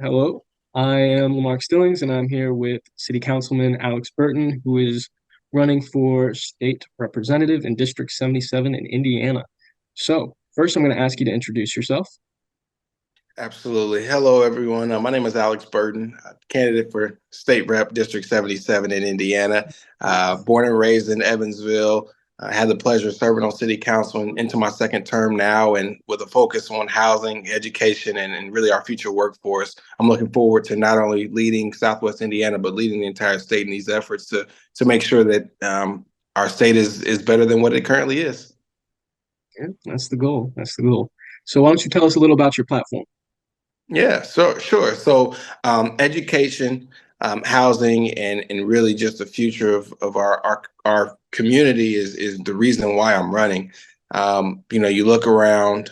Hello, I am Lamarck Stillings, and I'm here with City Councilman Alex Burton, who is running for state representative in District 77 in Indiana. So, first, I'm going to ask you to introduce yourself. Absolutely. Hello, everyone. My name is Alex Burton, candidate for State Rep District 77 in Indiana. Born and raised in Evansville. I had the pleasure of serving on City Council into my second term now, and with a focus on housing, education, and really our future workforce. I'm looking forward to not only leading Southwest Indiana, but leading the entire state in these efforts to make sure that our state is better than what it currently is. Yeah, that's the goal. That's the goal. So, why don't you tell us a little about your platform? Yeah, so sure. So education, housing, and really just the future of our community is the reason why I'm running. You look around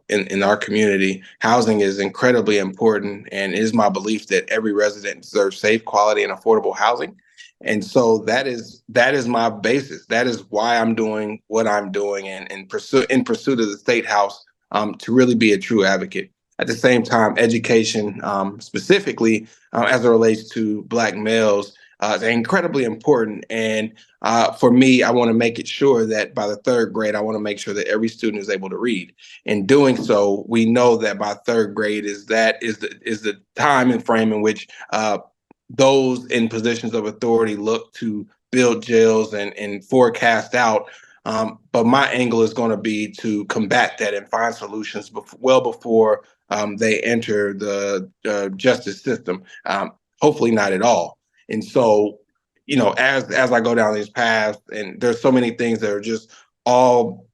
in our community, housing is incredibly important, and it is my belief that every resident deserves safe, quality, and affordable housing. And so that is my basis. That is why I'm doing what I'm doing, and in pursuit of the state house, to really be a true advocate. At the same time, education, specifically as it relates to Black males, is incredibly important. And for me, I want to make it sure that by the third grade, I want to make sure that every student is able to read. In doing so, we know that by third grade is the time and frame in which those in positions of authority look to build jails and forecast out. But my angle is going to be to combat that and find solutions well before they enter the justice system. Hopefully, not at all. And so, as I go down these paths, and there's so many things that are just all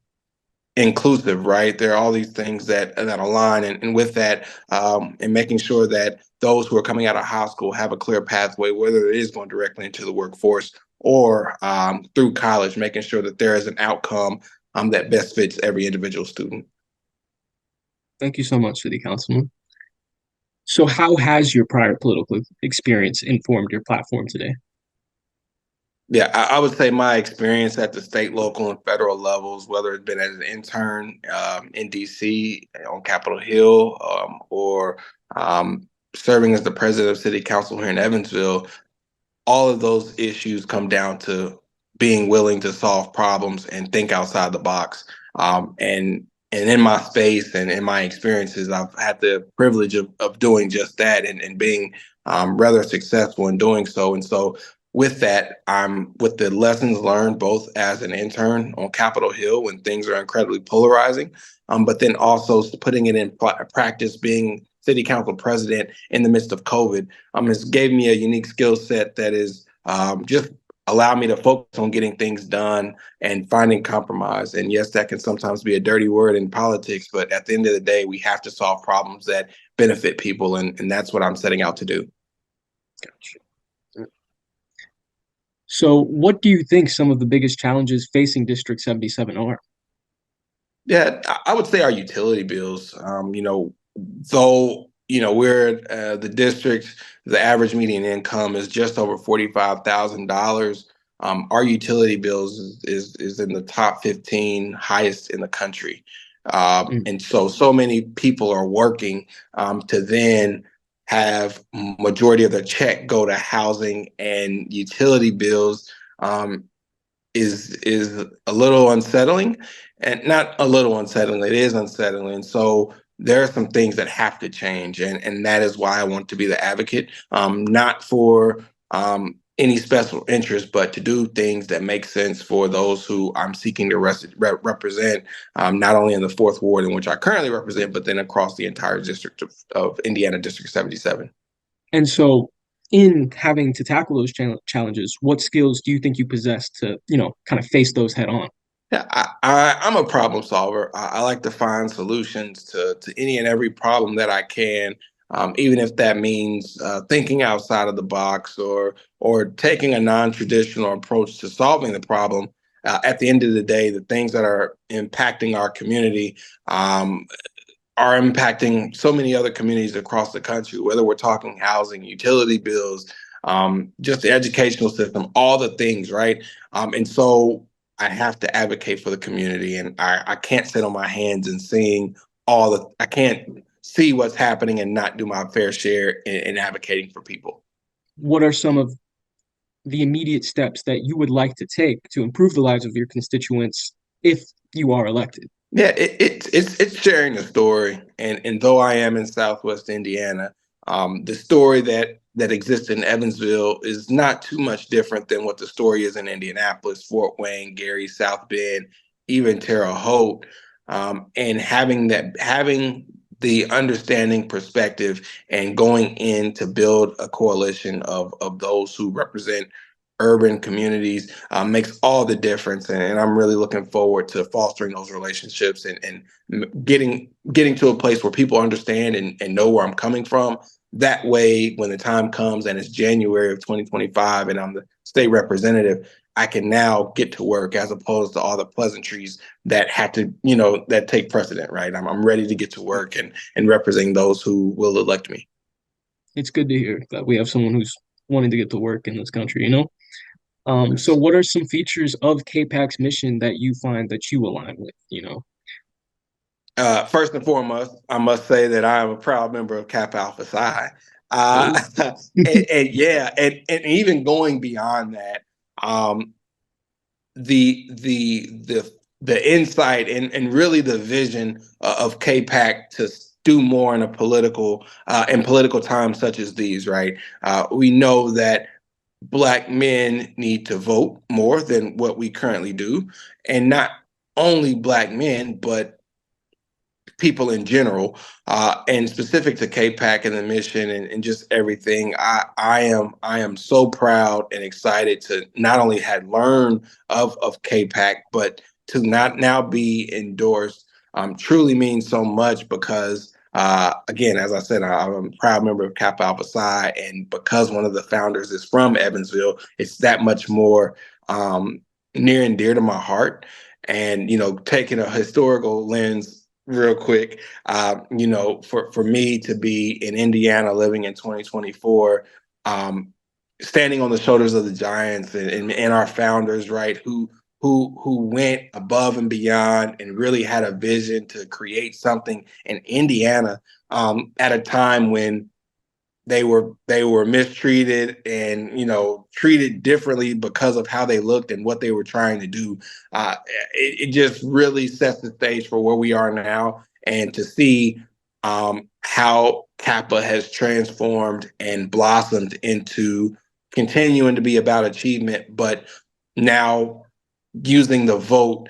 inclusive, right? There are all these things that align, and with that, and making sure that those who are coming out of high school have a clear pathway, whether it is going directly into the workforce or through college, making sure that there is an outcome that best fits every individual student. Thank you so much, City Councilman. So, how has your prior political experience informed your platform today? Yeah, I would say my experience at the state, local, and federal levels, whether it's been as an intern in DC on Capitol Hill, or um, serving as the president of City Council here in Evansville, all of those issues come down to being willing to solve problems and think outside the box. And in my space and in my experiences, I've had the privilege of doing just that, and being rather successful in doing so. And so with that, I'm with the lessons learned both as an intern on Capitol Hill when things are incredibly polarizing, but then also putting it in practice being city council president in the midst of COVID. It's gave me a unique skill set that is just allow me to focus on getting things done and finding compromise. And yes, that can sometimes be a dirty word in politics, but at the end of the day, we have to solve problems that benefit people, and that's what I'm setting out to do. Gotcha. So, what do you think some of the biggest challenges facing District 77 are? Yeah, I would say our utility bills. Though we're the district, the average median income is just over $45,000. Our utility bills is in the top 15 highest in the country, Mm. and so many people are working to then have majority of their check go to housing and utility bills. Is a little unsettling, and not a little unsettling, it is unsettling. So there are some things that have to change, and that is why I want to be the advocate, not for any special interest, but to do things that make sense for those who I'm seeking to represent, not only in the fourth ward in which I currently represent, but then across the entire district of Indiana District 77. And so, in having to tackle those challenges, what skills do you think you possess to, kind of face those head on? Yeah, I'm a problem solver. I like to find solutions to any and every problem that I can, even if that means thinking outside of the box, or taking a non-traditional approach to solving the problem. At the end of the day, the things that are impacting our community um, are impacting so many other communities across the country, whether we're talking housing, utility bills, just the educational system, all the things, right? And so I have to advocate for the community, and I can't sit on my hands and seeing I can't see what's happening and not do my fair share in advocating for people. What are some of the immediate steps that you would like to take to improve the lives of your constituents if you are elected? Yeah, it's sharing a story, and though I am in Southwest Indiana, the story that exists in Evansville is not too much different than what the story is in Indianapolis, Fort Wayne, Gary, South Bend, even Terre Haute, and having the understanding perspective and going in to build a coalition of those who represent urban communities makes all the difference. And I'm really looking forward to fostering those relationships and getting to a place where people understand and know where I'm coming from. That way, when the time comes and it's January of 2025 and I'm the state representative, I can now get to work as opposed to all the pleasantries that had to, that take precedent, right? I'm ready to get to work and representing those who will elect me. It's good to hear that we have someone who's wanting to get to work in this country, you know? So Yes. what are some features of KPAC's mission that you find that you align with, you know? First and foremost, I must say that I am a proud member of Kappa Alpha Psi. Uh, Oh, and yeah, and even going beyond that, um, the insight and really the vision of KPAC to do more in a political times such as these, right? We know that Black men need to vote more than what we currently do, and not only Black men, but people in general, and specific to KPAC and the mission and just everything. I am so proud and excited to not only had learned of KPAC, but to not now be endorsed truly means so much because again, as I said, I'm a proud member of Kappa Alpha Psi, and because one of the founders is from Evansville, it's that much more near and dear to my heart. And taking a historical lens real quick, for me to be in Indiana living in 2024, um, standing on the shoulders of the giants and our founders, right, who went above and beyond and really had a vision to create something in Indiana at a time when they were mistreated and treated differently because of how they looked and what they were trying to do. It just really sets the stage for where we are now, and to see how Kappa has transformed and blossomed into continuing to be about achievement, but now using the vote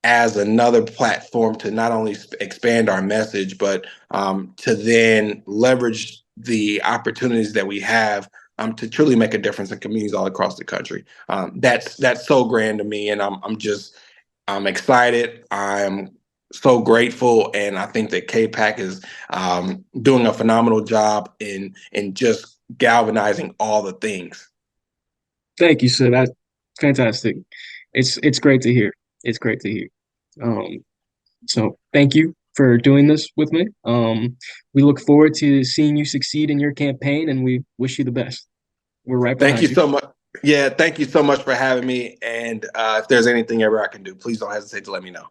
as another platform to not only expand our message, but to then leverage the opportunities that we have to truly make a difference in communities all across the country. That's so grand to me, and I'm excited. I'm so grateful, and I think that KPAC is doing a phenomenal job in just galvanizing all the things. thank you, sir. That's fantastic. It's great to hear. It's great to hear. Um, so thank you for doing this with me. We look forward to seeing you succeed in your campaign, and we wish you the best. We're right Thank you behind you. so much. Yeah, thank you so much for having me. And if there's anything ever I can do, please don't hesitate to let me know.